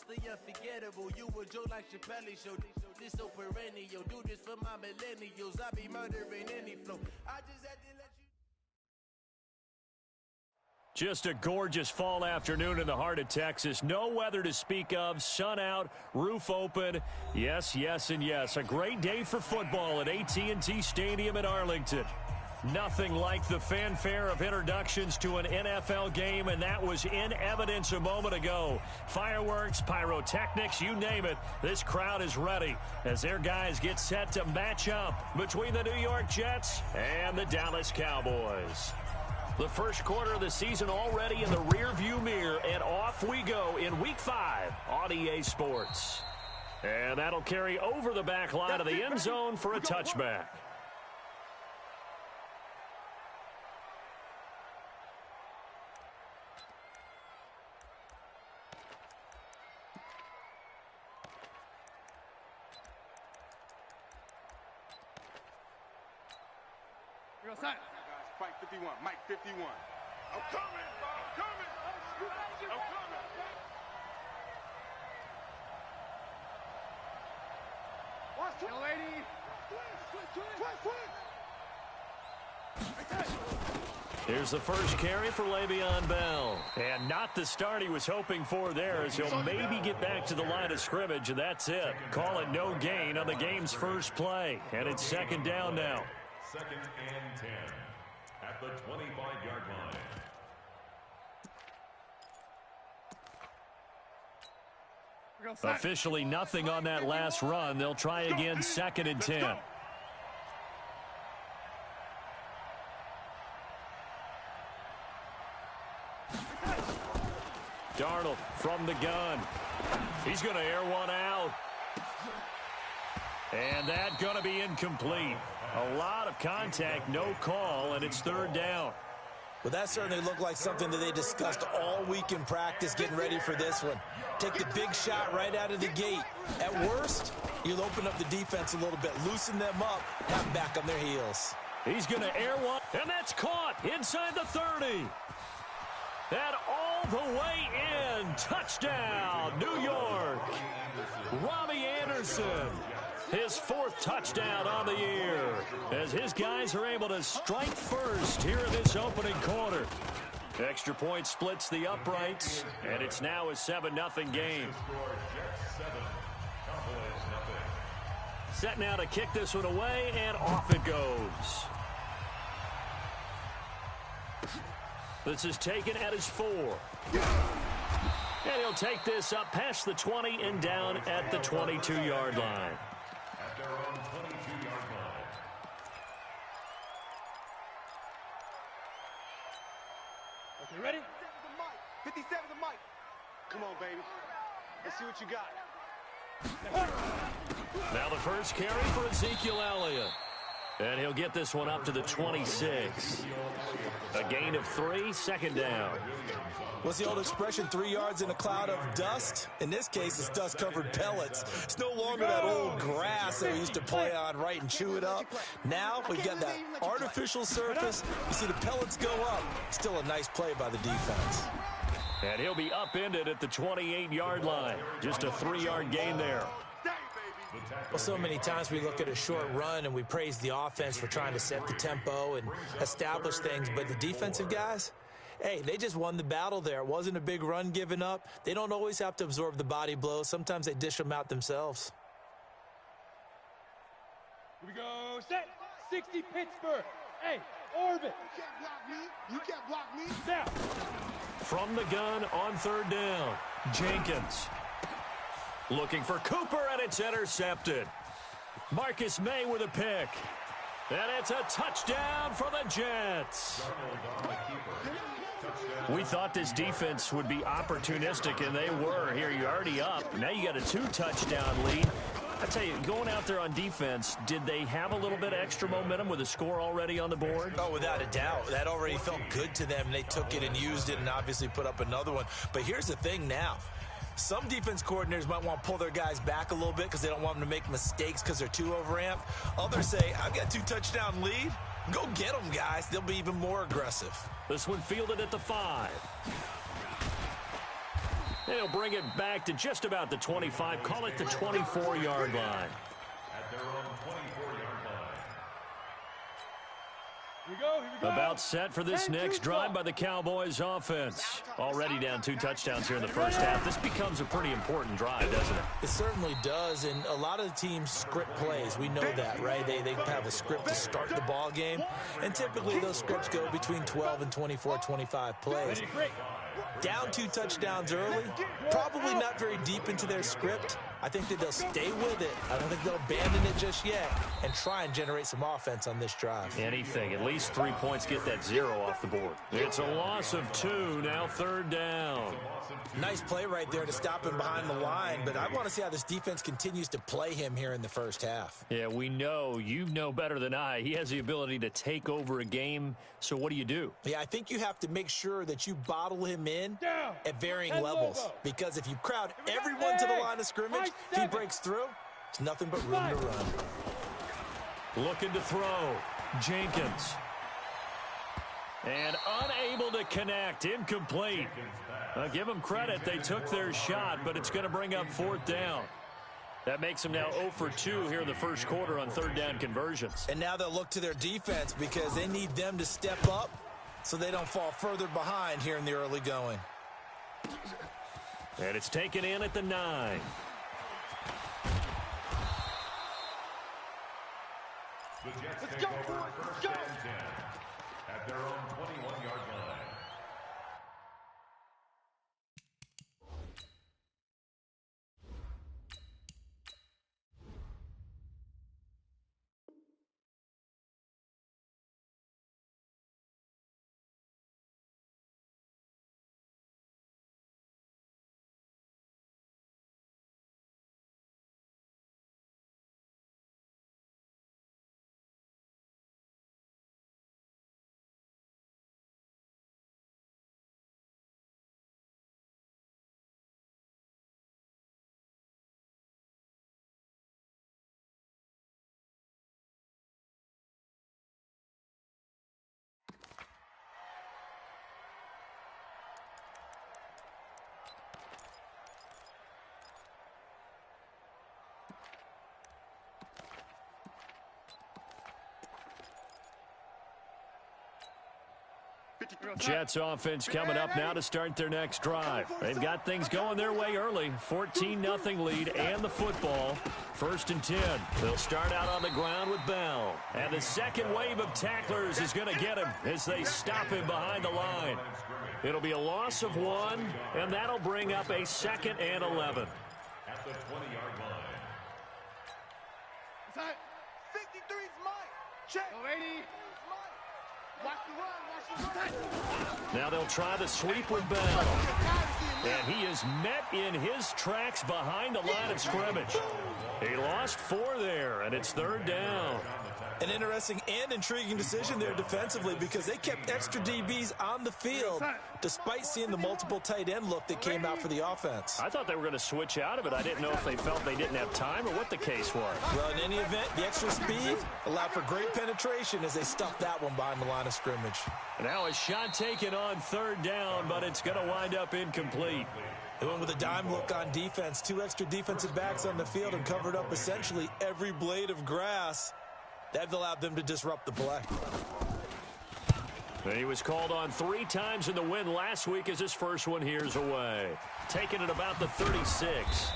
the unforgettable. You a joke like Chappelle Show. This so perennial. Do this for my millennials. I be murdering any flow. I just had to let you. Just a gorgeous fall afternoon in the heart of Texas. No weather to speak of. Sun out, roof open. Yes, yes, and yes. A great day for football at AT&T Stadium in Arlington. Nothing like the fanfare of introductions to an NFL game, and that was in evidence a moment ago. Fireworks, pyrotechnics, you name it. This crowd is ready as their guys get set to match up between the New York Jets and the Dallas Cowboys. The first quarter of the season already in the rearview mirror, and off we go in Week 5 on EA Sports. And that'll carry over the back line of the end zone for a touchback. Guys, fight 51, Mike 51. I'm coming, I'm coming, I'm coming. Watch it, lady. Here's the first carry for Le'Veon Bell. And not the start he was hoping for there, as he'll maybe get back to the line of scrimmage, and that's it. Call it no gain on the game's first play. And it's second down now. 2nd and 10 at the 25-yard line. Officially nothing on that last run. They'll try again, 2nd and 10. Darnold from the gun. He's going to air one out. And that's going to be incomplete. A lot of contact, no call, and it's 3rd down. Well, that certainly looked like something that they discussed all week in practice, getting ready for this one. Take the big shot right out of the gate. At worst, you'll open up the defense a little bit, loosen them up, have them back on their heels. He's going to air one, and that's caught inside the 30. And all the way in. Touchdown, New York. Robbie Anderson. His 4th touchdown on the year, as his guys are able to strike first here in this opening quarter. Extra point splits the uprights, and it's now a 7-0 game. Set now to kick this one away, and off it goes. This is taken at his 4. And he'll take this up past the 20 and down at the 22-yard line. At their own 22-yard line. Okay, ready? 57 to Mike. Come on, baby. Let's see what you got. Now the first carry for Ezekiel Elliott. And he'll get this one up to the 26. A gain of 3, 2nd down. What's the old expression, 3 yards in a cloud of dust? In this case, it's dust-covered pellets. It's no longer that old grass that we used to play on, right, and chew it up. Now we've got that artificial surface. You see the pellets go up. Still a nice play by the defense. And he'll be upended at the 28-yard line. Just a 3-yard gain there. Well, so many times we look at a short run and we praise the offense for trying to set the tempo and establish things, but the defensive guys, hey, they just won the battle there. It wasn't a big run given up. They don't always have to absorb the body blows. Sometimes they dish them out themselves. Here we go. Set. 60 Pittsburgh. Hey, Orvin. You can't block me. Now. From the gun on 3rd down, Jenkins. Looking for Cooper, and it's intercepted. Marcus May with a pick. And it's a touchdown for the Jets. We thought this defense would be opportunistic, and they were. Here, you're already up. Now you got a 2-touchdown lead. I tell you, going out there on defense, did they have a little bit of extra momentum with a score already on the board? Oh, without a doubt. That already felt good to them. They took it and used it and obviously put up another one. But here's the thing now. Some defense coordinators might want to pull their guys back a little bit because they don't want them to make mistakes because they're too overamped. Others say, I've got a 2-touchdown lead. Go get them, guys. They'll be even more aggressive. This one fielded at the 5. And he'll bring it back to just about the 25. Call it the 24-yard line. At their own 24-yard line. Here we go. About set for this next drive by the Cowboys offense. Already down 2 touchdowns here in the first half. This becomes a pretty important drive, doesn't it? It certainly does, and a lot of the teams script plays. We know that, right? They have a script to start the ball game, and typically those scripts go between 12 and 24, 25 plays. Down 2 touchdowns early, probably not very deep into their script. I think that they'll stay with it. I don't think they'll abandon it just yet and try and generate some offense on this drive. Anything. At least 3 points, get that 0 off the board. It's a loss of 2, now 3rd down. Nice play right there to stop him behind the line, but I want to see how this defense continues to play him here in the first half. Yeah, we know. You know better than I. He has the ability to take over a game, so what do you do? Yeah, I think you have to make sure that you bottle him in at varying levels, because if you crowd everyone to the line of scrimmage, if he breaks through, it's nothing but room to run. Looking to throw. Jenkins. And unable to connect. Incomplete. Give them credit. They took their shot, but it's going to bring up 4th down. That makes them now 0 for 2 here in the first quarter on 3rd down conversions. And now they'll look to their defense because they need them to step up so they don't fall further behind here in the early going. And it's taken in at the 9. The Jets take over 1st and 10 at their own 21-yard line. Jets offense coming up now to start their next drive. They've got things going their way early. 14-0 lead and the football. 1st and 10. They'll start out on the ground with Bell. And the second wave of tacklers is going to get him as they stop him behind the line. It'll be a loss of 1, and that'll bring up a 2nd and 11. At the 20-yard line. 53's mine. Check. Go 80. Watch the run. Watch the run. Now they'll try the sweep with Bell. And he is met in his tracks behind the line of scrimmage. He lost 4 there, and it's 3rd down. An interesting and intriguing decision there defensively because they kept extra DBs on the field despite seeing the multiple tight end look that came out for the offense. I thought they were going to switch out of it. I didn't know if they felt they didn't have time or what the case was. Well, in any event, the extra speed allowed for great penetration as they stuffed that one behind the line of scrimmage. Now a shot taken on 3rd down, but it's going to wind up incomplete. They went with a dime look on defense. 2 extra defensive backs on the field and covered up essentially every blade of grass. That allowed them to disrupt the play. He was called on 3 times in the win last week as his first one here's away. Taken at about the 36.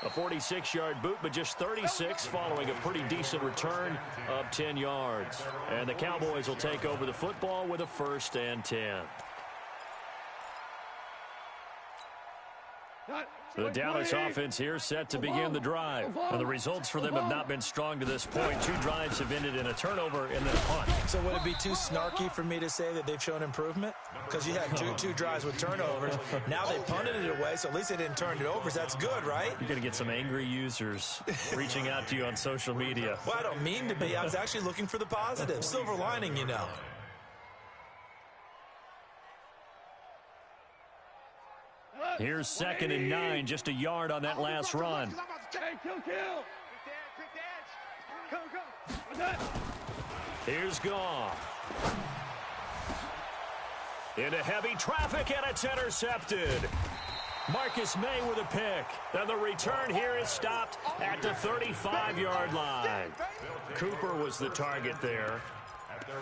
A 46-yard boot, but just 36 following a pretty decent return of 10 yards. And the Cowboys will take over the football with a 1st and 10. The Dallas offense here set to begin the drive. And the results for them have not been strong to this point. 2 drives have ended in a turnover and then a punt. So would it be too snarky for me to say that they've shown improvement? Because you had two drives with turnovers. Now they punted it away, so at least they didn't turn it over. So that's good, right? You're going to get some angry users reaching out to you on social media. Well, I don't mean to be. I was actually looking for the positive. Silver lining, you know. Here's 2nd and 9, just a yard on that last run. Hey, kill. Quick edge. Come. Here's Goff. Into heavy traffic, and it's intercepted. Marcus May with a pick. And the return here is stopped at the 35-yard line. Cooper was the target there.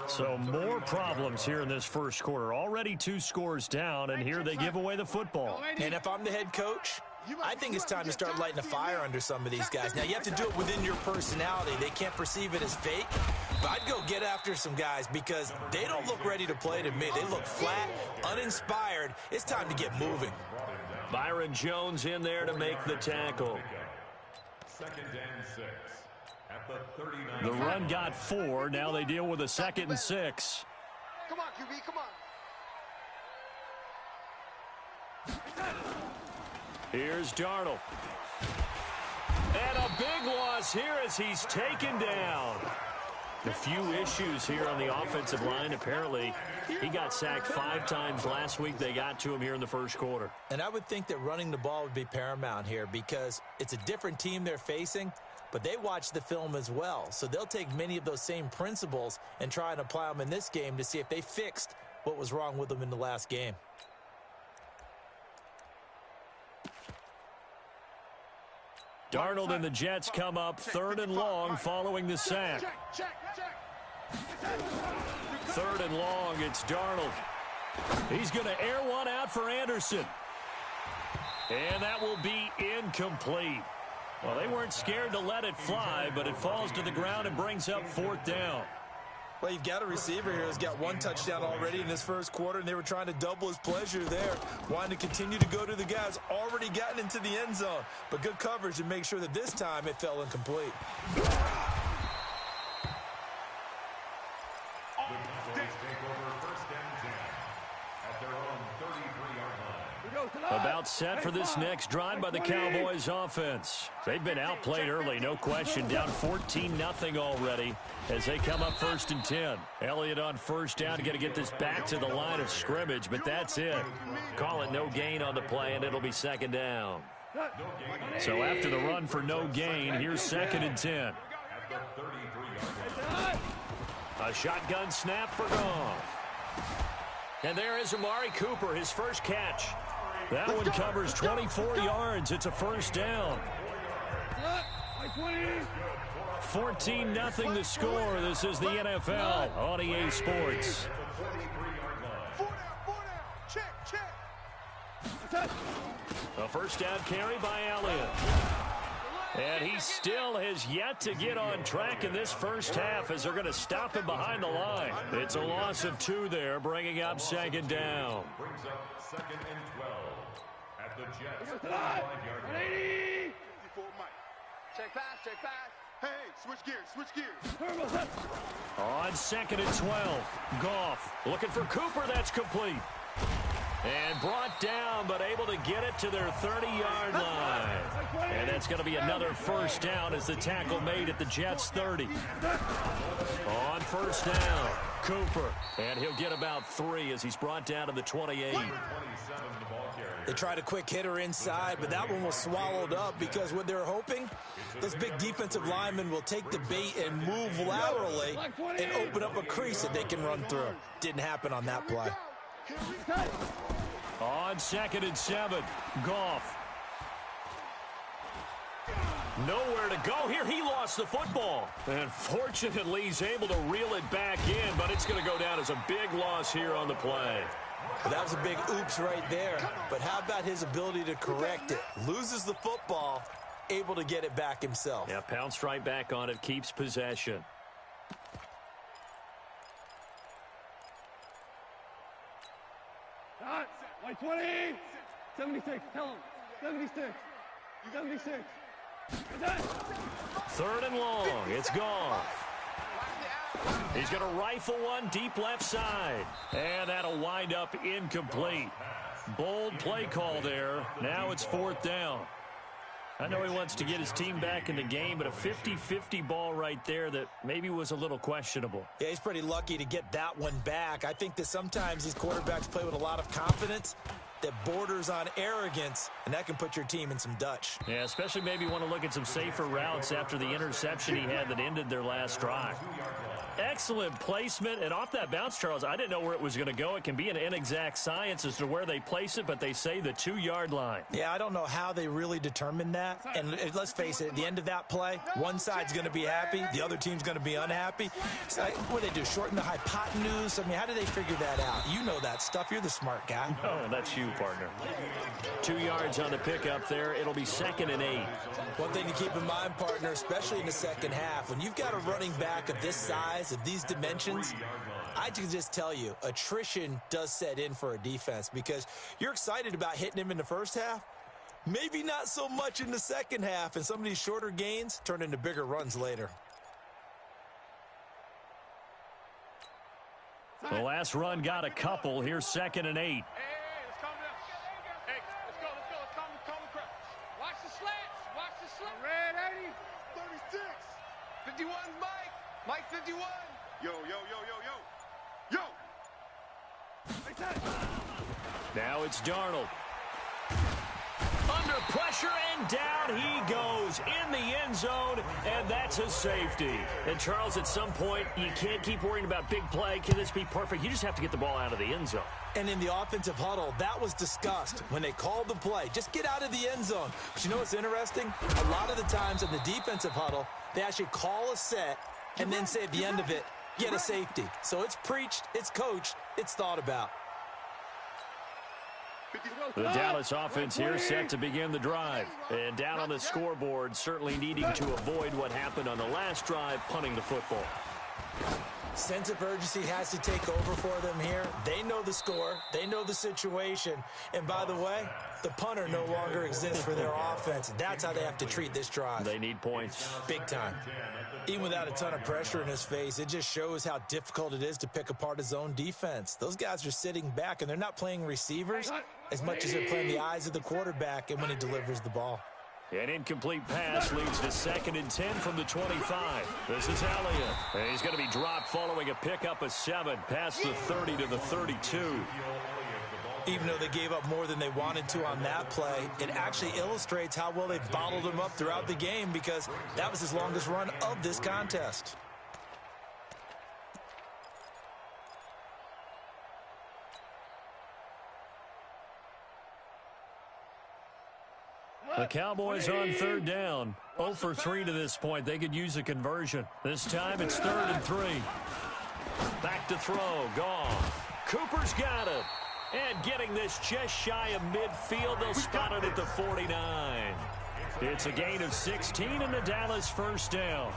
So more problems here in this first quarter. Already 2 scores down, and here they give away the football. And if I'm the head coach, I think it's time to start lighting a fire under some of these guys. Now, you have to do it within your personality. They can't perceive it as fake. But I'd go get after some guys because they don't look ready to play to me. They look flat, uninspired. It's time to get moving. Byron Jones in there to make the tackle. 2nd and 6 at the 39. The run got 4. Now they deal with a 2nd and 6. Come on, QB, come on. Here's Darnold. And a big loss here as he's taken down. A few issues here on the offensive line. Apparently, he got sacked 5 times last week. They got to him here in the first quarter. And I would think that running the ball would be paramount here because it's a different team they're facing, but they watch the film as well. So they'll take many of those same principles and try and apply them in this game to see if they fixed what was wrong with them in the last game. Darnold and the Jets come up 3rd and long following the sack. 3rd and long, it's Darnold. He's going to air one out for Anderson. And that will be incomplete. Well, they weren't scared to let it fly, but it falls to the ground and brings up 4th down. Well, you've got a receiver here who's got 1 touchdown already in this first quarter, and they were trying to double his pleasure there, wanting to continue to go to the guys already gotten into the end zone. But good coverage to make sure that this time it fell incomplete. The Cowboys take over 1st and 10 at their own 33-yard line. About set for this next drive by the Cowboys offense. They've been outplayed early, no question. Down 14-0 already as they come up 1st and 10. Elliott on 1st down. Got to get this back to the line of scrimmage, but that's it. Call it no gain on the play, and it'll be 2nd down. So after the run for no gain, here's 2nd and 10. A shotgun snap for Goff. And there is Amari Cooper, his first catch. That one covers 24 yards. It's a 1st down. 14-0 the score. This is the NFL on EA Sports. A 1st down carry by Elliott. And he still has yet to get on track in this first half as they're going to stop him behind the line. It's a loss of 2 there, bringing up 2nd down. Brings up 2nd and 12 at the Jets 5-yard line. Check pass. Hey, switch gears. On 2nd and 12, Goff looking for Cooper. That's complete. And brought down, but able to get it to their 30-yard line. And that's going to be another 1st down as the tackle made at the Jets' 30. On 1st down, Cooper. And he'll get about 3 as he's brought down to the 28. They tried a quick hitter inside, but that one was swallowed up because what they're hoping, those big defensive linemen will take the bait and move laterally and open up a crease that they can run through. Didn't happen on that play. On 2nd and 7, Goff. Nowhere to go here. He lost the football. And fortunately, he's able to reel it back in, but it's going to go down as a big loss here on the play. Well, that was a big oops right there. But how about his ability to correct it? Loses the football, able to get it back himself. Yeah, pounced right back on it, keeps possession. Like 20, 76, tell him, 76, 76. 3rd and long, it's Goff. He's going to rifle one deep left side. And that'll wind up incomplete. Bold play call there. Now it's 4th down. I know he wants to get his team back in the game, but a 50-50 ball right there that maybe was a little questionable. Yeah, he's pretty lucky to get that one back. I think that sometimes these quarterbacks play with a lot of confidence that borders on arrogance, and that can put your team in some Dutch. Yeah, especially maybe want to look at some safer routes after the interception he had that ended their last drive. Excellent placement, and off that bounce, Charles, I didn't know where it was going to go. It can be an inexact science as to where they place it, but they say the 2-yard line. Yeah, I don't know how they really determined that. And let's face it, at the end of that play, one side's going to be happy, the other team's going to be unhappy. So what do they do, shorten the hypotenuse? I mean, how do they figure that out? You know that stuff. You're the smart guy. Oh, that's you, partner. 2 yards on the pickup there. It'll be 2nd and 8. One thing to keep in mind, partner, especially in the second half, when you've got a running back of this size, of these dimensions, I can just tell you, attrition does set in for a defense because you're excited about hitting him in the first half. Maybe not so much in the second half, and some of these shorter gains turn into bigger runs later. The last run got a couple. Here's 2nd and 8. Hey, let's calm down. Hey, let's go. Calm the crowd. Watch the slants. Watch the slants. Red 80. 36. 51, Mike. Mike 51. Yo. Now it's Darnold. Under pressure, and down he goes in the end zone, and that's a safety. And, Charles, at some point, you can't keep worrying about big play. Can this be perfect? You just have to get the ball out of the end zone. And in the offensive huddle, that was discussed when they called the play. Just get out of the end zone. But you know what's interesting? A lot of the times in the defensive huddle, they actually call a set and then say at the end of it, get a safety. So it's preached, it's coached, it's thought about. The Dallas offense here set to begin the drive. And down on the scoreboard, certainly needing to avoid what happened on the last drive, punting the football. Sense of urgency has to take over for them here. They know the score. They know the situation. And by the way, the punter no longer exists for their offense. That's how they have to treat this drive. They need points. Big time. Even without a ton of pressure in his face, it just shows how difficult it is to pick apart his own defense. Those guys are sitting back, and they're not playing receivers as much as they're playing the eyes of the quarterback and when he delivers the ball. An incomplete pass leads to 2nd and 10 from the 25. This is Elliott. And he's going to be dropped following a pickup of 7 past the 30 to the 32. Even though they gave up more than they wanted to on that play, it actually illustrates how well they've bottled him up throughout the game because that was his longest run of this contest. The Cowboys on 3rd down. 0 for 3 to this point. They could use a conversion. This time it's 3rd and 3. Back to throw. Goff. Cooper's got it. And getting this just shy of midfield. They'll spot it at the 49. It's a gain of 16 and the Dallas first down.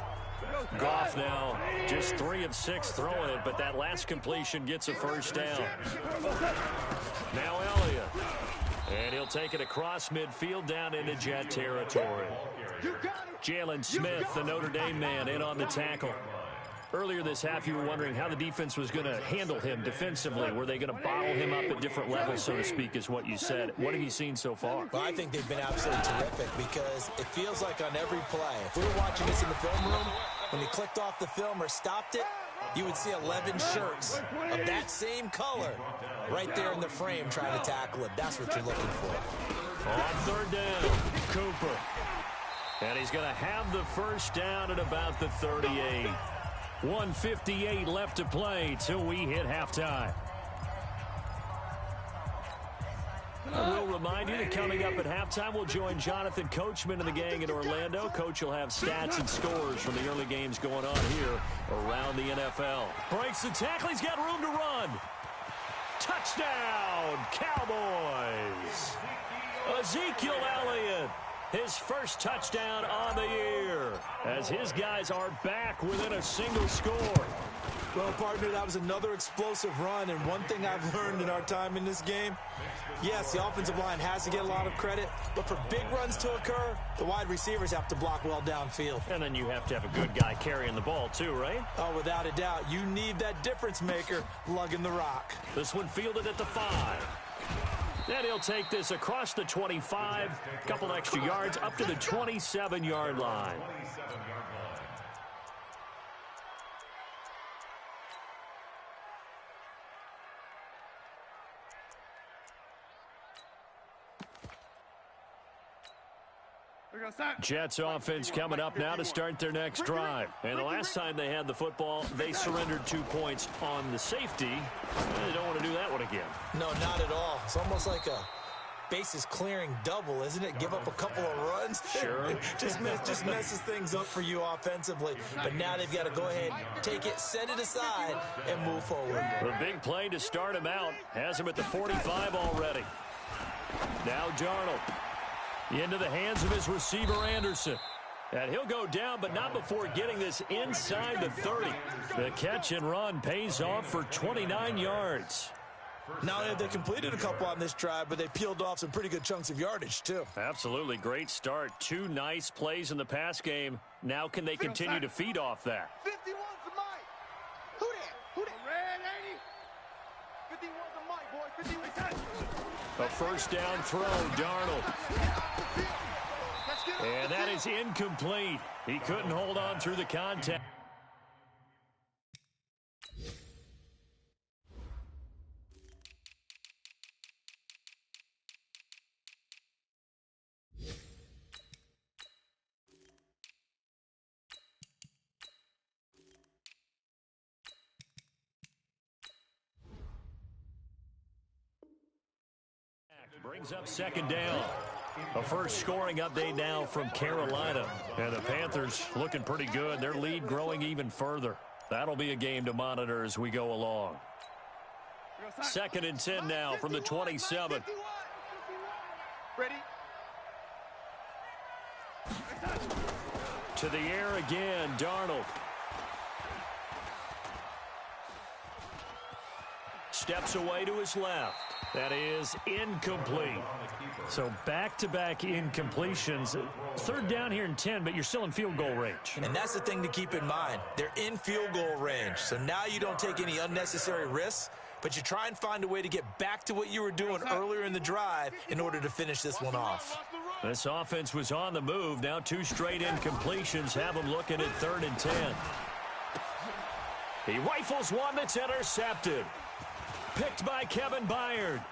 Goff now just 3 of 6 throwing it, but that last completion gets a first down. Now Elliott. And he'll take it across midfield down into Jet territory. Jalen Smith, the Notre Dame man, in on the tackle. Earlier this half, you were wondering how the defense was going to handle him defensively. Were they going to bottle him up at different levels, so to speak, is what you said. What have you seen so far? Well, I think they've been absolutely terrific because it feels like on every play, if we were watching this in the film room, when he clicked off the film or stopped it, you would see 11 shirts of that same color right there in the frame trying to tackle him. That's what you're looking for. On 3rd down, Cooper. And he's going to have the first down at about the 38. 1:58 left to play till we hit halftime. We'll remind you that coming up at halftime, we'll join Jonathan Coachman and the gang in Orlando. Coach will have stats and scores from the early games going on here around the NFL. Breaks the tackle. He's got room to run. Touchdown, Cowboys. Ezekiel Elliott, his first touchdown on the year, as his guys are back within a single score. Well, partner, that was another explosive run, and one thing I've learned in our time in this game, yes, the offensive line has to get a lot of credit, but for big runs to occur, the wide receivers have to block well downfield. And then you have to have a good guy carrying the ball too, right? Oh, without a doubt. You need that difference maker lugging the rock. This one fielded at the 5. Then he'll take this across the 25, a couple extra yards, up to the 27-yard line. Jets offense coming up now to start their next drive. And the last time they had the football, they surrendered 2 points on the safety. They don't want to do that one again. No, not at all. It's almost like a bases clearing double, isn't it? Give up a couple of runs. Sure. just messes things up for you offensively. But now they've got to go ahead, take it, set it aside, and move forward. The big play to start him out has him at the 45 already. Now Darnold into the hands of his receiver Anderson. And he'll go down, but not before getting this inside the 30. The catch and run pays off for 29 yards. Not only have they completed a couple on this drive, but they peeled off some pretty good chunks of yardage, too. Absolutely. Great start. 2 nice plays in the pass game. Now can they continue to feed off that? 51 for Mike. Who that? Who that? Red 80. 51 for Mike, boy. 51. A first down throw, Darnold. And that is incomplete. He couldn't hold on through the contact. Brings up second down. A first scoring update now from Carolina. And the Panthers looking pretty good. Their lead growing even further. That'll be a game to monitor as we go along. 2nd and 10 now from the 27. Ready? To the air again, Darnold. Steps away to his left. That is incomplete. So back-to-back incompletions. 3rd down here and 10, but you're still in field goal range. And that's the thing to keep in mind. They're in field goal range. So now you don't take any unnecessary risks, but you try and find a way to get back to what you were doing earlier in the drive in order to finish this one off. This offense was on the move. Now 2 straight incompletions have them looking at 3rd and 10. He rifles one that's intercepted. Picked by Kevin Byard.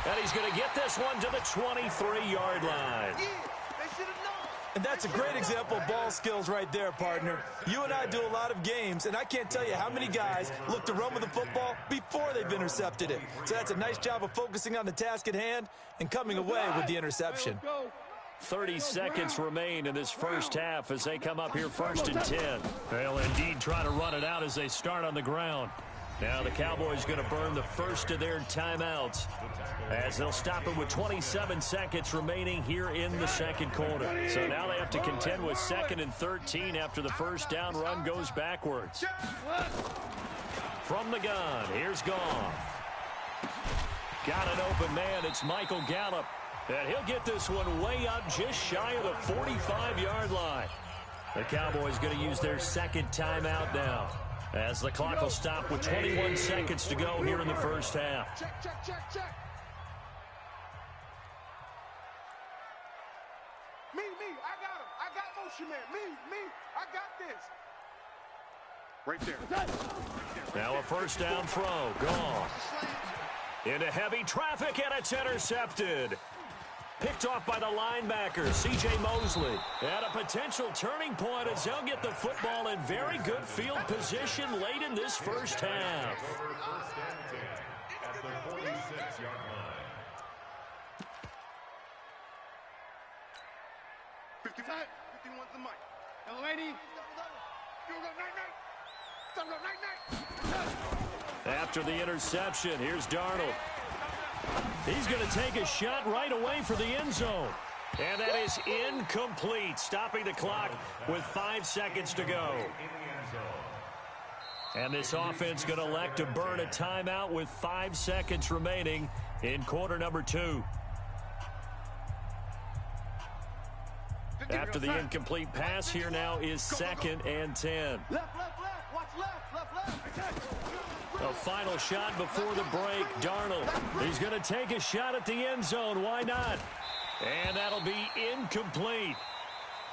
And he's going to get this one to the 23-yard line. And that's a great example of ball skills right there, partner. You and I do a lot of games, and I can't tell you how many guys look to run with the football before they've intercepted it. So that's a nice job of focusing on the task at hand and coming away with the interception. 30 seconds remain in this first half as they come up here 1st and 10. They'll indeed try to run it out as they start on the ground. Now the Cowboys going to burn the first of their timeouts as they'll stop it with 27 seconds remaining here in the 2nd quarter. So now they have to contend with 2nd and 13 after the first down run goes backwards. From the gun, here's Goff. Got an open man, it's Michael Gallup. And he'll get this one way up just shy of the 45-yard line. The Cowboys going to use their 2nd timeout now, as the clock will stop with 21 seconds to go here in the first half. Check. Me, I got him. I got motion man. Me, I got this. Right there. Now a first down throw. Gone. Into heavy traffic, and it's intercepted. Picked off by the linebacker, C.J. Mosley. At a potential turning point as they'll get the football in very good field position late in this first half. At the 46-yard line. 51's the mic. Hello, lady. After the interception, here's Darnold. He's going to take a shot right away for the end zone. And that is incomplete, stopping the clock with 5 seconds to go. And this offense going to elect to burn a timeout with 5 seconds remaining in quarter number 2. After the incomplete pass, here now is 2nd and 10. Left. Watch left. A final shot before the break. Darnold, he's going to take a shot at the end zone. Why not? And that'll be incomplete.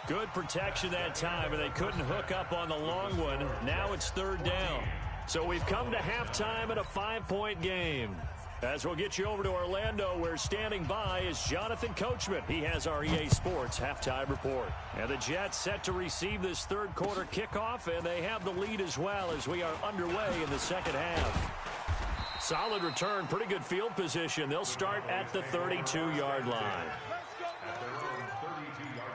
Good protection that time, and they couldn't hook up on the long one. Now it's 3rd down. So we've come to halftime in a 5-point game. As we'll get you over to Orlando, where standing by is Jonathan Coachman. He has our EA Sports halftime report. And the Jets set to receive this third quarter kickoff, and they have the lead as well as we are underway in the second half. Solid return, pretty good field position. They'll start at the 32-yard line. At their own 32-yard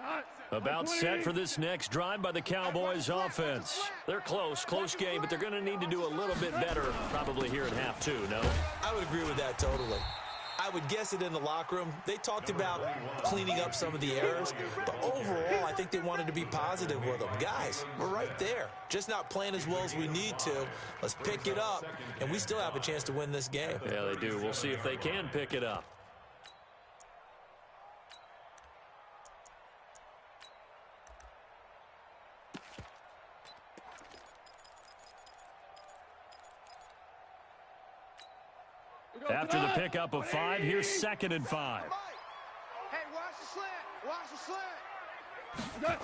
line. About set for this next drive by the Cowboys offense. They're close game, but they're going to need to do a little bit better probably here in half two, no? I would agree with that totally. I would guess it in the locker room. They talked about cleaning up some of the errors, but overall, I think they wanted to be positive with them. Guys, we're right there. Just not playing as well as we need to. Let's pick it up, and we still have a chance to win this game. Yeah, they do. We'll see if they can pick it up. After the pickup of 5, here's 2nd and 5. Hey, watch the slant. Watch the slant.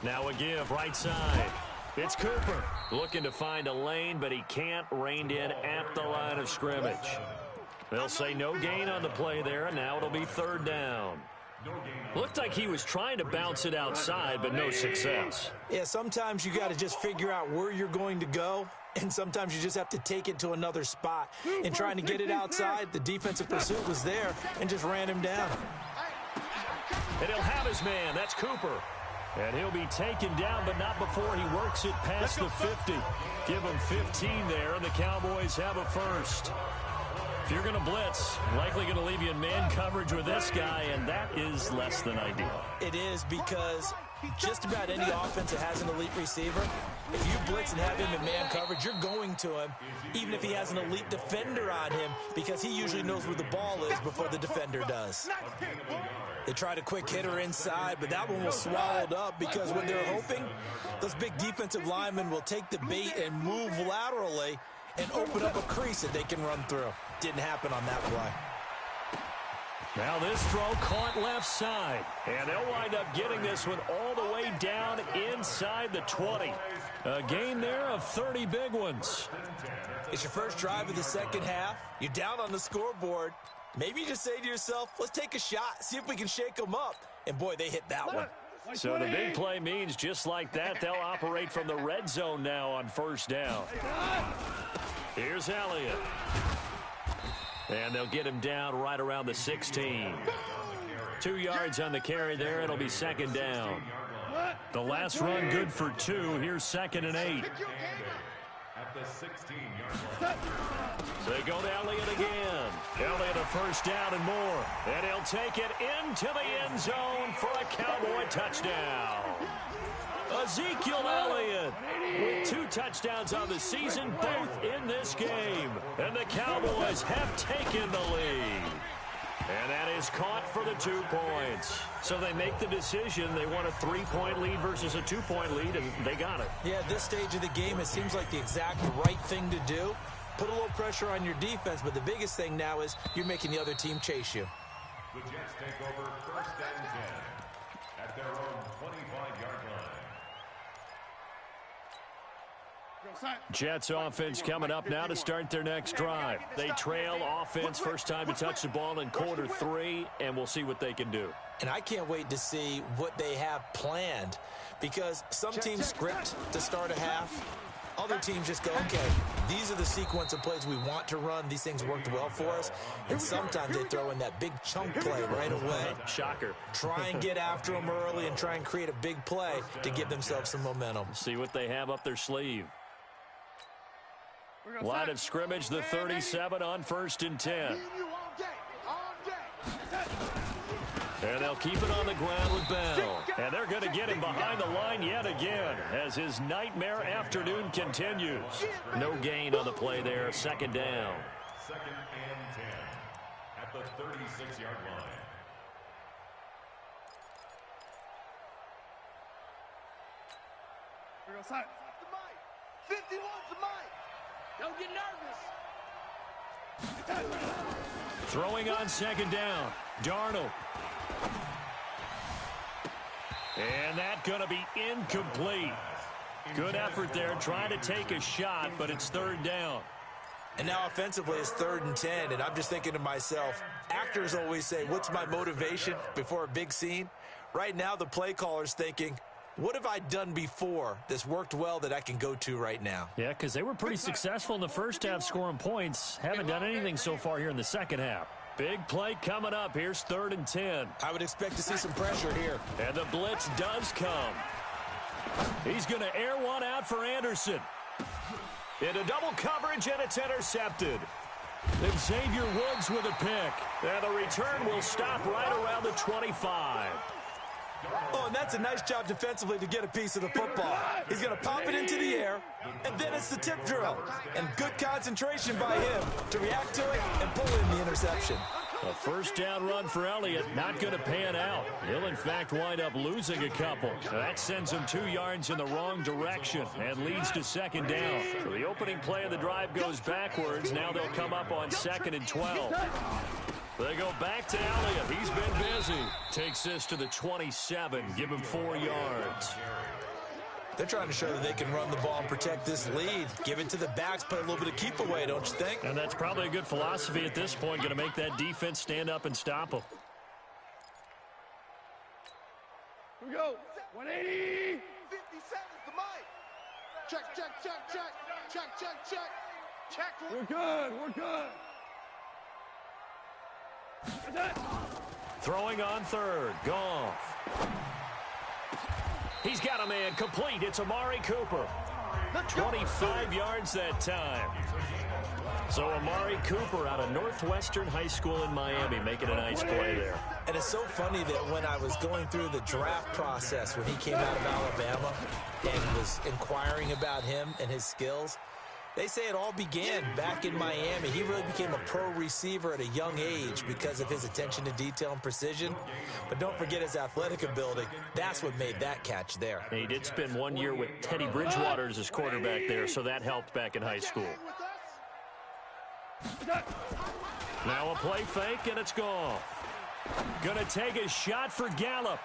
Now a give right side. It's Cooper looking to find a lane, but he can't. Reined in at the line of scrimmage. They'll say no gain on the play there, and now it'll be 3rd down. Looked like he was trying to bounce it outside, but no success. Yeah, sometimes you got to just figure out where you're going to go, and sometimes you just have to take it to another spot. And trying to get it outside, the defensive pursuit was there and just ran him down. And he'll have his man. That's Cooper. And he'll be taken down, but not before he works it past the 50. Give him 15 there, and the Cowboys have a first. If you're going to blitz, likely going to leave you in man coverage with this guy, and that is less than ideal. It is, because just about any offense that has an elite receiver, if you blitz and have him in man coverage, you're going to him, even if he has an elite defender on him, because he usually knows where the ball is before the defender does. They tried a quick hitter inside, but that one was swallowed up, because when they're hoping, those big defensive linemen will take the bait and move laterally and open up a crease that they can run through. Didn't happen on that play. Now this throw caught left side, and they'll wind up getting this one all the way down inside the 20. A gain there of 30 big ones. It's your first drive of the second half. You're down on the scoreboard. Maybe you just say to yourself, let's take a shot, see if we can shake them up. And boy, they hit that one. So the big play means just like that, they'll operate from the red zone now on 1st down. Here's Elliott. And they'll get him down right around the 16. 2 yards on the carry there. It'll be 2nd down. The last run good for 2. Here's 2nd and 8. At the 16-yard line. So they go to Elliott again. Elliott a first down and more. And he'll take it into the end zone for a Cowboy touchdown. Ezekiel Elliott with 2 touchdowns on the season, both in this game. And the Cowboys have taken the lead. And that is caught for the 2 points. So they make the decision. They want a 3-point lead versus a 2-point lead, and they got it. Yeah, at this stage of the game, it seems like the exact right thing to do. Put a little pressure on your defense, but the biggest thing now is you're making the other team chase you. The Jets take over 1st and 10 at their own 25-yard line. Jets offense coming up now to start their next drive. They trail offense, first time to touch the ball in quarter 3, and we'll see what they can do. And I can't wait to see what they have planned, because some teams script to start a half. Other teams just go, okay, these are the sequence of plays we want to run. These things worked well for us. And sometimes they throw in that big chunk play right away. Shocker. Try and get after them early and try and create a big play to give themselves some momentum. See what they have up their sleeve. Line of scrimmage, the 37 on 1st and 10. And they'll keep it on the ground with Bell. And they're going to get him behind the line yet again as his nightmare afternoon continues. No gain on the play there, 2nd down. 2nd and 10 at the 36-yard line. We're going to sign. 51's the mic. Don't get nervous. Throwing on 2nd down. Darnold. And that's going to be incomplete. Good effort there, trying to take a shot, but it's third down. And now offensively it's 3rd and 10, and I'm just thinking to myself, actors always say, what's my motivation before a big scene? Right now the play caller's thinking, what have I done before that's worked well that I can go to right now? Yeah, because they were pretty successful in the first half scoring points. Haven't done anything so far here in the second half. Big play coming up. Here's 3rd and 10. I would expect to see some pressure here. And the blitz does come. He's going to air one out for Anderson. Into double coverage, and it's intercepted. And Xavier Woods with a pick. And the return will stop right around the 25. Oh, and that's a nice job defensively to get a piece of the football. He's going to pop it into the air, and then it's the tip drill. And good concentration by him to react to it and pull in the interception. A first down run for Elliott, not going to pan out. He'll, in fact, wind up losing a couple. That sends him 2 yards in the wrong direction and leads to second down. So the opening play of the drive goes backwards. Now they'll come up on 2nd and 12. They go back to Elliott. He's been busy. Takes this to the 27. Give him 4 yards. They're trying to show that they can run the ball and protect this lead. Give it to the backs, put a little bit of keep away, don't you think? And that's probably a good philosophy at this point. Going to make that defense stand up and stop them. Here we go. 180. 57's the mic. Check, check, check, check. Check, check, check. Check. We're good. We're good. Throwing on 3rd. Goff. He's got a man complete. It's Amari Cooper. 25 yards that time. So Amari Cooper out of Northwestern High School in Miami making a nice play there. And it's so funny that when I was going through the draft process when he came out of Alabama and was inquiring about him and his skills, they say it all began back in Miami. He really became a pro receiver at a young age because of his attention to detail and precision. But don't forget his athletic ability. That's what made that catch there. He did spend 1 year with Teddy Bridgewater as his quarterback there, so that helped back in high school. Now a play fake, and it's gone. Gonna take a shot for Gallup.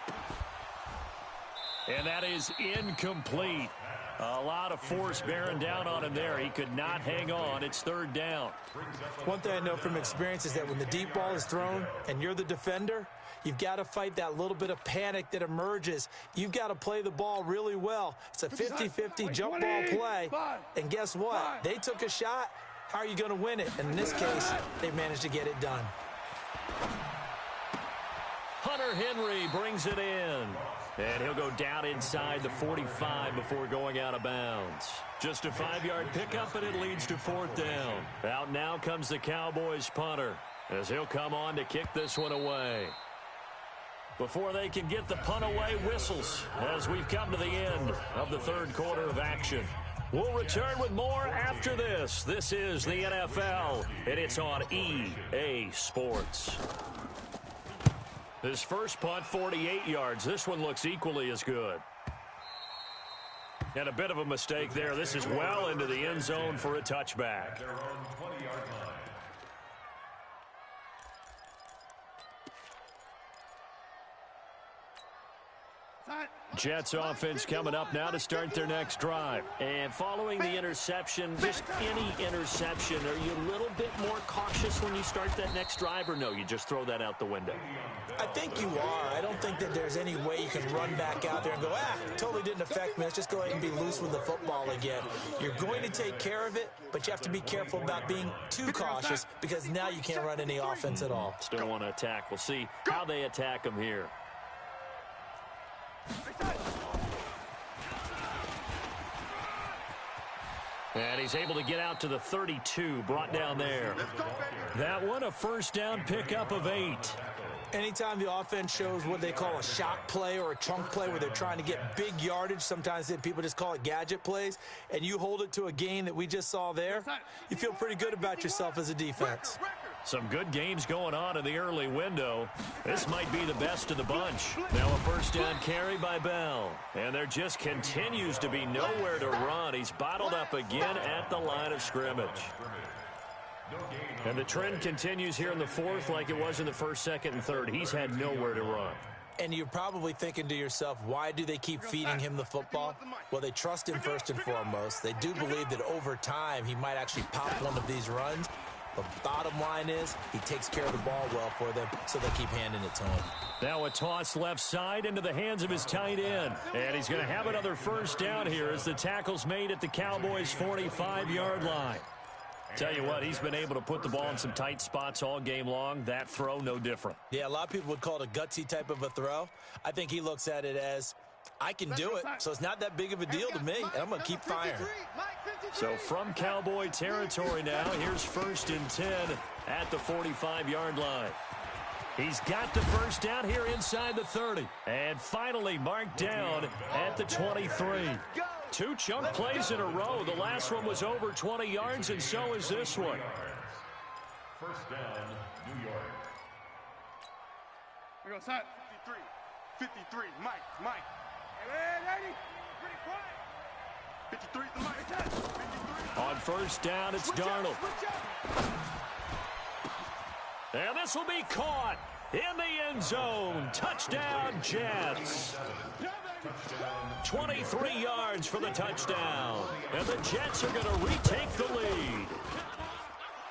And that is incomplete. A lot of force bearing down on him there. He could not hang on. It's 3rd down. One thing I know from experience is that when the deep ball is thrown and you're the defender, you've got to fight that little bit of panic that emerges. You've got to play the ball really well. It's a 50-50 jump ball play. And guess what? They took a shot. How are you going to win it? And in this case, they managed to get it done. Hunter Henry brings it in. And he'll go down inside the 45 before going out of bounds. Just a 5-yard pickup, and it leads to 4th down. Out now comes the Cowboys punter as he'll come on to kick this one away. Before they can get the punt away, whistles as we've come to the end of the 3rd quarter of action. We'll return with more after this. This is the NFL, and it's on EA Sports. His first punt, 48 yards. This one looks equally as good. And a bit of a mistake there. This is well into the end zone for a touchback. Jets offense coming up now to start their next drive. And following the interception, just any interception, are you a little bit more cautious when you start that next drive, or no, you just throw that out the window? I think you are. I don't think that there's any way you can run back out there and go, totally didn't affect me. Let's just go ahead and be loose with the football again. You're going to take care of it, but you have to be careful about being too cautious because now you can't run any offense at all. Still want to attack. We'll see how they attack him here. And he's able to get out to the 32, brought down there. That one, a first down pickup of 8. Anytime the offense shows what they call a shot play or a chunk play where they're trying to get big yardage, sometimes people just call it gadget plays, and you hold it to a gain that we just saw there, you feel pretty good about yourself as a defense. Some good games going on in the early window. This might be the best of the bunch. Now a first down carry by Bell. And there just continues to be nowhere to run. He's bottled up again at the line of scrimmage. And the trend continues here in the 4th like it was in the 1st, 2nd, and 3rd. He's had nowhere to run. And you're probably thinking to yourself, why do they keep feeding him the football? Well, they trust him first and foremost. They do believe that over time he might actually pop one of these runs. The bottom line is he takes care of the ball well for them, so they keep handing it to him. Now a toss left side into the hands of his tight end. And he's going to have another first down here as the tackle's made at the Cowboys' 45-yard line. Tell you what, he's been able to put the ball in some tight spots all game long. That throw, no different. Yeah, a lot of people would call it a gutsy type of a throw. I think he looks at it as, I can do it, so it's not that big of a deal to me, and I'm going to keep firing. So from Cowboy territory now, here's 1st and 10 at the 45-yard line. He's got the first down here inside the 30. And finally marked down at the 23. 2 chunk plays in a row. The last one was over 20 yards, and so is this one. First down, New York. We go side. 53, Mike. Hey, pretty quiet. 53 is the Mike. On first down, it's Darnold. And this will be caught in the end zone. Touchdown, Jets. 23 yards for the touchdown. And the Jets are going to retake the lead.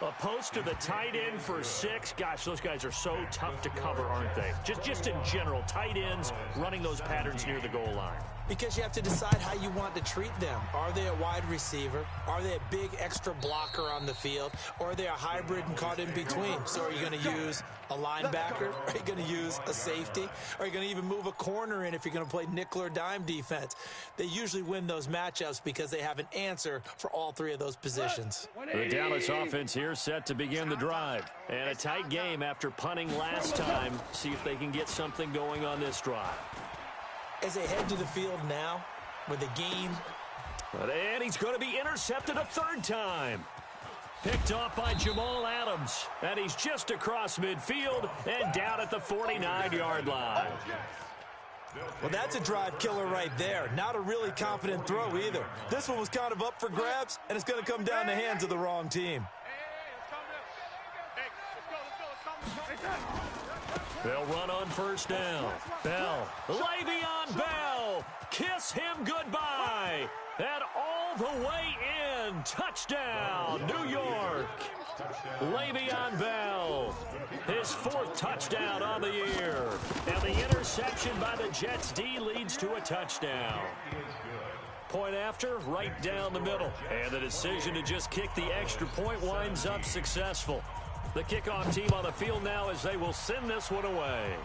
A post to the tight end for 6. Gosh, those guys are so tough to cover, aren't they? Just in general, tight ends running those patterns near the goal line. Because you have to decide how you want to treat them. Are they a wide receiver? Are they a big extra blocker on the field? Or are they a hybrid and caught in between? So are you going to use a linebacker? Are you going to use a safety? Are you going to even move a corner in if you're going to play nickel or dime defense? They usually win those matchups because they have an answer for all 3 of those positions. The Dallas offense here set to begin the drive. And a tight game after punting last time. See if they can get something going on this drive. As they head to the field now with a game. And he's going to be intercepted a 3rd time. Picked off by Jamal Adams. And he's just across midfield and down at the 49-yard line. Well, that's a drive killer right there. Not a really confident throw either. This one was kind of up for grabs, and it's going to come down the hands of the wrong team. They'll run on first down. Bell. Le'Veon Bell. Kiss him goodbye. And all the way in. Touchdown, New York. Le'Veon Bell. His 4th touchdown on the year. And the interception by the Jets D leads to a touchdown. Point after, right down the middle. And the decision to just kick the extra point winds up successful. The kickoff team on the field now as they will send this one away.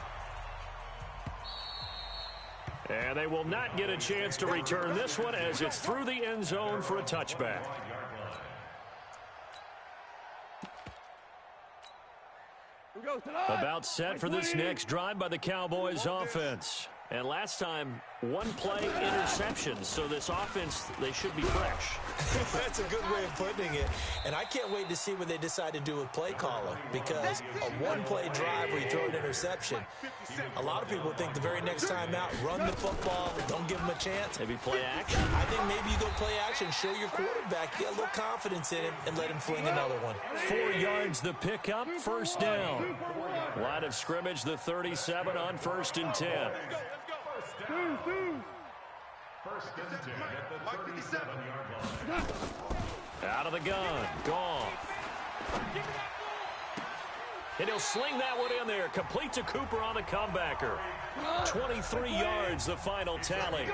And they will not get a chance to return this one as it's through the end zone for a touchback. About set for this next drive by the Cowboys offense. And last time, 1-play interception. So this offense, they should be fresh. That's a good way of putting it. And I can't wait to see what they decide to do with play calling. Because a 1-play drive where you throw an interception, a lot of people think the very next time out, run the football, don't give them a chance. Maybe play action. I think maybe you go play action, show your quarterback, get a little confidence in him, and let him fling another one. 4 yards the pickup, first down. Line of scrimmage, the 37 on 1st and 10. First and 10 at the 37-yard line. Out of the gun. Goff. And he'll sling that one in there. Complete to Cooper on the comebacker. 23 yards, the final tally.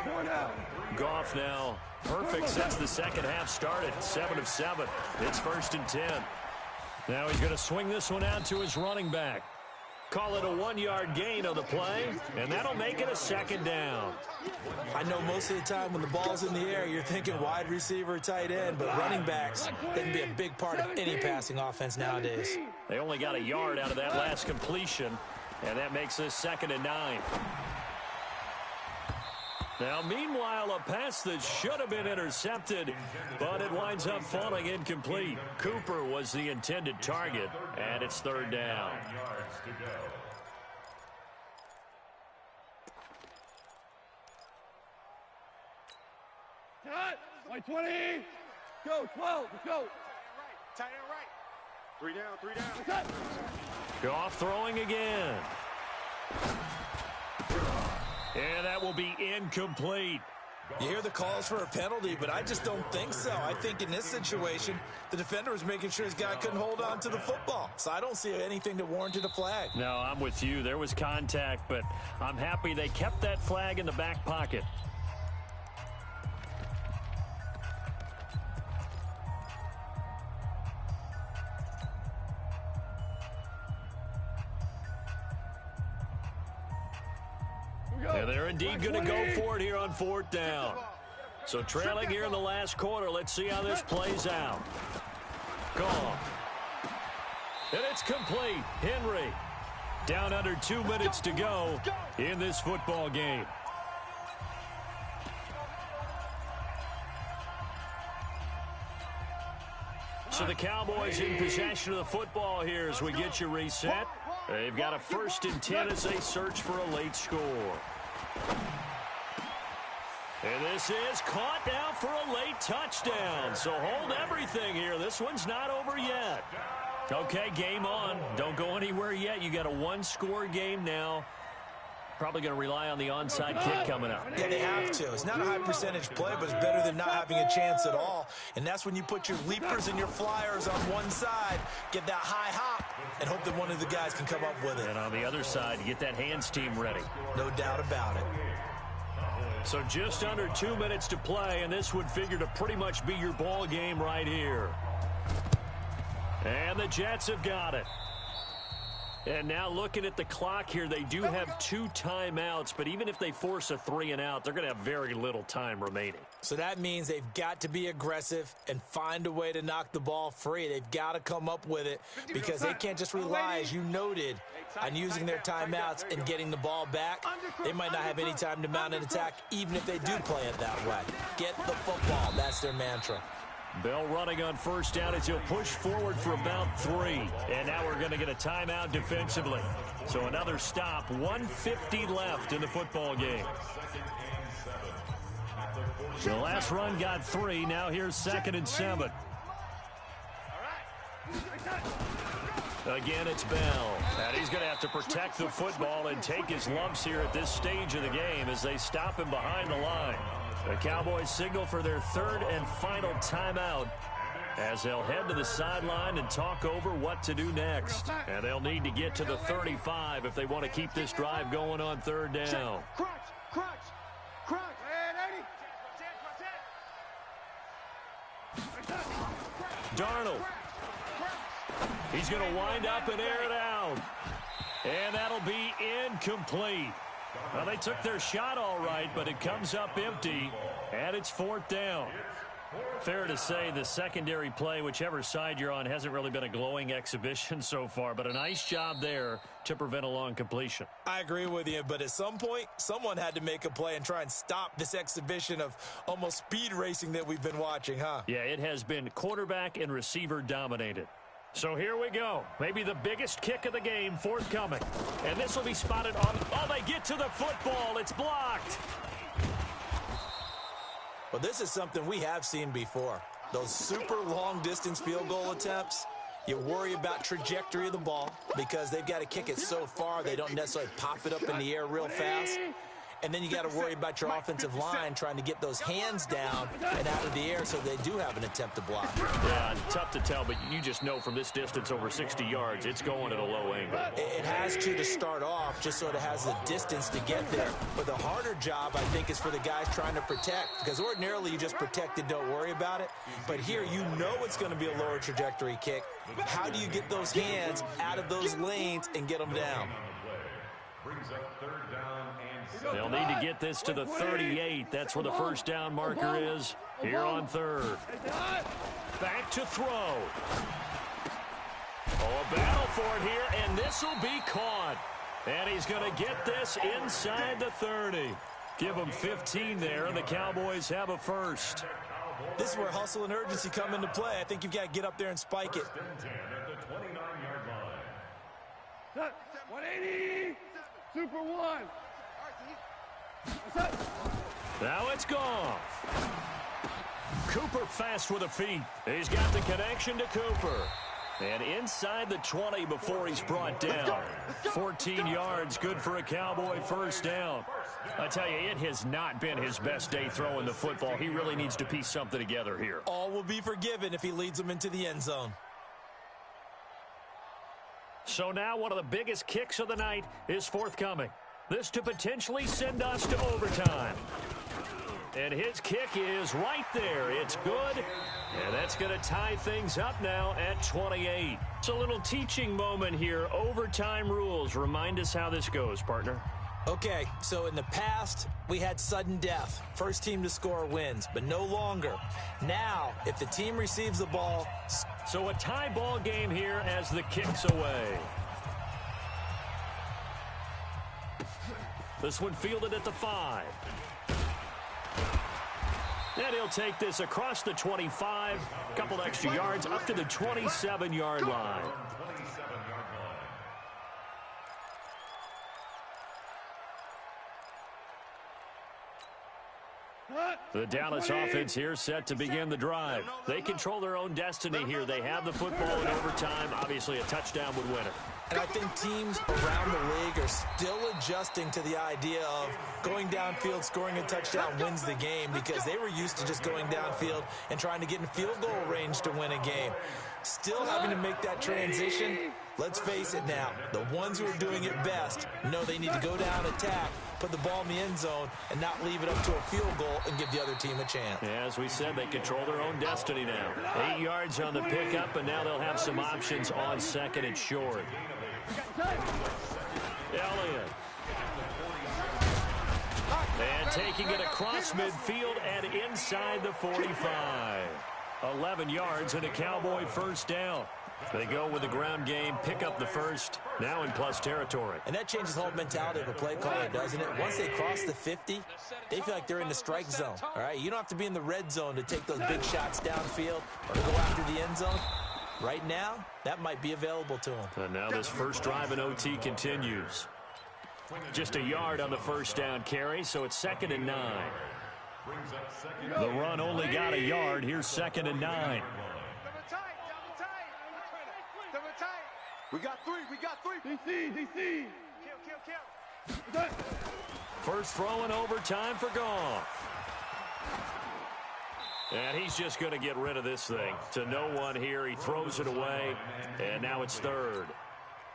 Goff now perfect since the second half started. 7 of 7. It's 1st and 10. Now he's going to swing this one out to his running back. Call it a 1-yard gain on the play, and that'll make it a 2nd down. I know most of the time when the ball's in the air, you're thinking wide receiver, tight end, but running backs, they can be a big part of any passing offense nowadays. They only got a yard out of that last completion, and that makes this 2nd and 9. Now, meanwhile, a pass that should have been intercepted, but it winds up falling incomplete. Cooper was the intended target, and it's 3rd down. Cut! 120! Go, 12, let's go! Tight end right. 3 down. Goff throwing again. And that will be incomplete. You hear the calls for a penalty, but I just don't think so. I think in this situation, the defender was making sure his guy couldn't hold on to the football. So I don't see anything that warranted a flag. No, I'm with you. There was contact, but I'm happy they kept that flag in the back pocket. And they're indeed going to go for it here on 4th down. So trailing here in the last quarter. Let's see how this plays out. Gone. And it's complete. Henry down under 2 minutes to go in this football game. So the Cowboys in possession of the football here as we get you reset. They've got a 1st and 10 as they search for a late score. And this is caught now for a late touchdown. So hold everything here. This one's not over yet. Okay, game on. Don't go anywhere yet. You got a 1-score game now. Probably going to rely on the onside kick coming up. Yeah, they have to. It's not a high percentage play, but it's better than not having a chance at all. And that's when you put your leapers and your flyers on one side, get that high hop, and hope that one of the guys can come up with it. And on the other side, you get that hands team ready. No doubt about it. So just under 2 minutes to play, and this would figure to pretty much be your ball game right here. And the Jets have got it. And now looking at the clock here, they do have 2 timeouts, but even if they force a 3-and-out, they're going to have very little time remaining. So that means they've got to be aggressive and find a way to knock the ball free. They've got to come up with it because they can't just rely, as you noted, on using their timeouts and getting the ball back. They might not have any time to mount an attack, even if they do play it that way. Get the football. That's their mantra. Bell running on 1st down as he'll push forward for about 3. And now we're going to get a timeout defensively. So another stop. 1:50 left in the football game. The last run got 3. Now here's 2nd and 7. Again, it's Bell. And he's going to have to protect the football and take his lumps here at this stage of the game as they stop him behind the line. The Cowboys signal for their 3rd and final timeout as they'll head to the sideline and talk over what to do next. And they'll need to get to the 35 if they want to keep this drive going on 3rd down. Darnold. He's going to wind up and air it out. And that'll be incomplete. Well, they took their shot all right, but it comes up empty, and it's 4th down. Fair to say the secondary play, whichever side you're on, hasn't really been a glowing exhibition so far, but a nice job there to prevent a long completion. I agree with you, but at some point, someone had to make a play and try and stop this exhibition of almost speed racing that we've been watching, huh? Yeah, it has been quarterback and receiver dominated. So here we go. Maybe the biggest kick of the game forthcoming. And this will be spotted on. Oh, they get to the football. It's blocked. Well, this is something we have seen before. Those super long-distance field goal attempts, you worry about trajectory of the ball because they've got to kick it so far they don't necessarily pop it up in the air real fast. And then you got to worry about your offensive line trying to get those hands down and out of the air so they do have an attempt to block. Yeah, tough to tell, but you just know from this distance over 60 yards, it's going at a low angle. It has to start off just so it has the distance to get there. But the harder job, I think, is for the guys trying to protect because ordinarily you just protect and don't worry about it. But here you know it's going to be a lower trajectory kick. How do you get those hands out of those lanes and get them down? Brings up 3rd down and 7. They'll need to get this to the 38. That's where the 1st down marker is here on 3rd. Back to throw. Oh, a battle for it here, and this will be caught. And he's going to get this inside the 30. Give him 15 there, and the Cowboys have a 1st. This is where hustle and urgency come into play. I think you've got to get up there and spike it. 180. Super 1. Now it's gone. Cooper fast with the feet. He's got the connection to Cooper. And inside the 20 before he's brought down. 14 yards, good for a Cowboy first down. I tell you, it has not been his best day throwing the football. He really needs to piece something together here. All will be forgiven if he leads them into the end zone. So now one of the biggest kicks of the night is forthcoming. This to potentially send us to overtime. And his kick is right there. It's good. And that's going to tie things up now at 28. It's a little teaching moment here. Overtime rules. Remind us how this goes, partner. Okay, so in the past, we had sudden death. First team to score wins, but no longer. Now, if the team receives the ball... So a tie ball game here as the kick's away. This one fielded at the 5. And he'll take this across the 25, a couple extra yards, up to the 27-yard line. The Dallas offense here set to begin the drive. They control their own destiny here. They have the football in overtime. Obviously, a touchdown would win it. And I think teams around the league are still adjusting to the idea of going downfield, scoring a touchdown wins the game, because they were used to just going downfield and trying to get in field goal range to win a game. Still having to make that transition. Let's face it now, the ones who are doing it best know they need to go down, attack, put the ball in the end zone, and not leave it up to a field goal and give the other team a chance. Yeah, as we said, they control their own destiny now. 8 yards on the pickup, and now they'll have some options on second and short. Elliott. And taking it across midfield and inside the 45. 11 yards and a Cowboy first down. They go with the ground game, pick up the first, now in plus territory. And that changes the whole mentality of a play caller, doesn't it? Once they cross the 50, they feel like they're in the strike zone. All right, you don't have to be in the red zone to take those big shots downfield or to go after the end zone. Right now, that might be available to them. And now this first drive in OT continues. Just a yard on the first down carry, so it's 2nd and 9. The run only got a yard. Here's 2nd and 9. We got three. DC. Kill. First throw in overtime for Goff. And he's just going to get rid of this thing. To no one here. He throws it away. And now it's 3rd.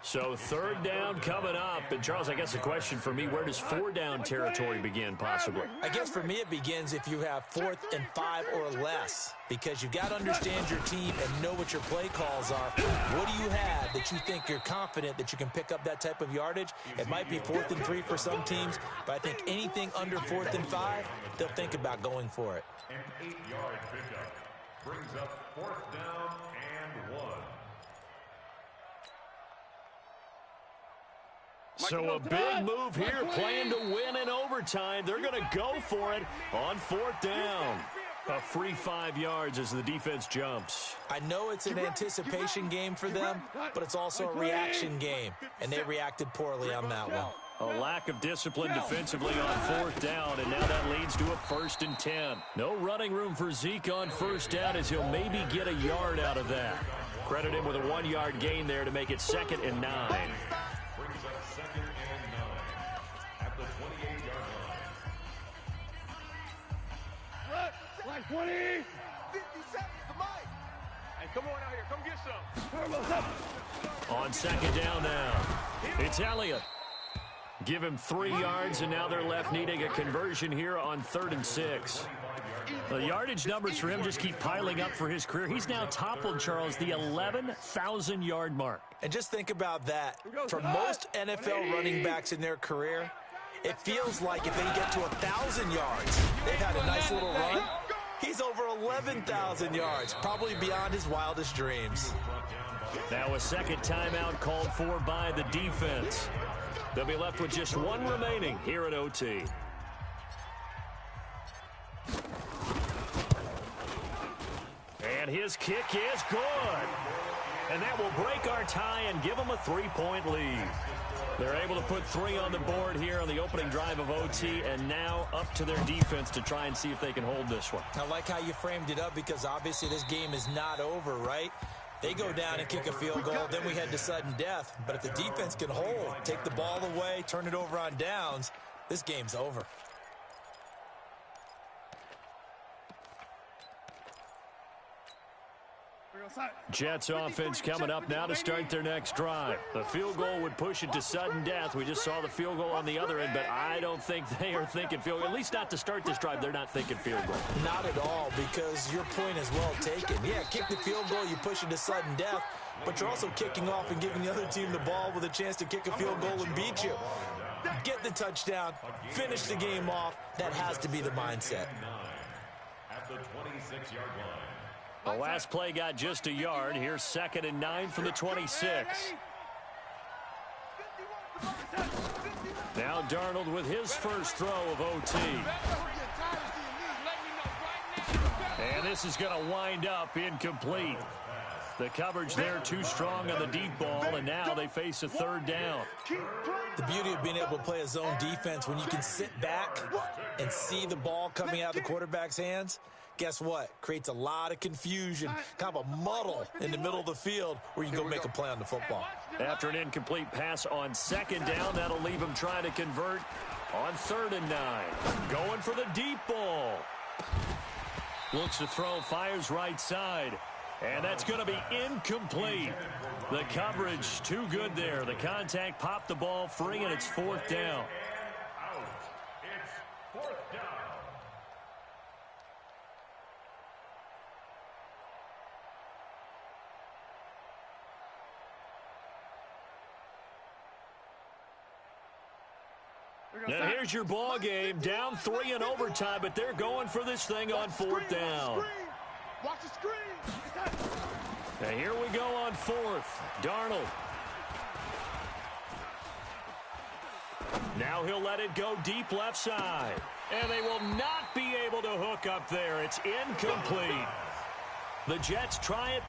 So 3rd down coming up. And Charles, I guess the question for me, where does 4th down territory begin possibly? I guess for me it begins if you have 4th and 5 or less. Because you've got to understand your team and know what your play calls are. What do you have that you think you're confident that you can pick up that type of yardage? It might be 4th and 3 for some teams, but I think anything under 4th and 5, they'll think about going for it. An 8-yard pickup brings up 4th down and 1. So a big move here, playing to win in overtime. They're going to go for it on 4th down. A free 5 yards as the defense jumps. I know it's an anticipation game for them, but it's also a reaction game, and they reacted poorly on that one. A lack of discipline defensively on 4th down, and now that leads to a 1st and 10. No running room for Zeke on 1st down as he'll maybe get a yard out of that. Credit him with a 1-yard gain there to make it 2nd and 9. Brings up 2nd and 9 at the 28-yard line. Like 20. 50 seconds to Mike. Hey, come on out here. Come get some. On 2nd down now, it's Elliott. Give him 3 yards, and now they're left needing a conversion here on 3rd and 6. The yardage numbers for him just keep piling up for his career. He's now toppled, Charles, the 11,000-yard mark. And just think about that. For most NFL running backs in their career, it feels like if they get to 1,000 yards, they've had a nice little run. He's over 11,000 yards, probably beyond his wildest dreams. Now a second timeout called for by the defense. They'll be left with just 1 remaining here at OT. And his kick is good. And that will break our tie and give them a 3-point lead. They're able to put 3 on the board here on the opening drive of OT, and now up to their defense to try and see if they can hold this one. I like how you framed it up, because obviously this game is not over, right? They go down and kick a field goal, then we head to sudden death. But if the defense can hold, take the ball away, turn it over on downs, this game's over. Jets offense coming up now to start their next drive. The field goal would push it to sudden death. We just saw the field goal on the other end, but I don't think they are thinking field goal. At least not to start this drive. They're not thinking field goal. Not at all, because your point is well taken. Yeah, kick the field goal, you push it to sudden death, but you're also kicking off and giving the other team the ball with a chance to kick a field goal and beat you. Get the touchdown, finish the game off. That has to be the mindset. At the 26-yard line. The last play got just a yard. Here's 2nd and 9 from the 26. Now Darnold with his first throw of OT. And this is going to wind up incomplete. The coverage there too strong on the deep ball, and now they face a 3rd down. The beauty of being able to play a zone defense when you can sit back and see the ball coming out of the quarterback's hands, guess what? Creates a lot of confusion, kind of a muddle in the middle of the field where you go make a play on the football. After an incomplete pass on 2nd down, that'll leave him trying to convert on 3rd and 9. Going for the deep ball. Looks to throw, fires right side. And that's going to be incomplete. The coverage too good there. The contact popped the ball free, and it's 4th down. Out. It's 4th down. Now here's your ball game. Down 3 in overtime, but they're going for this thing on 4th down. Watch the screen. Now here we go on 4th. Darnold. Now he'll let it go deep left side. And they will not be able to hook up there. It's incomplete. The Jets try it.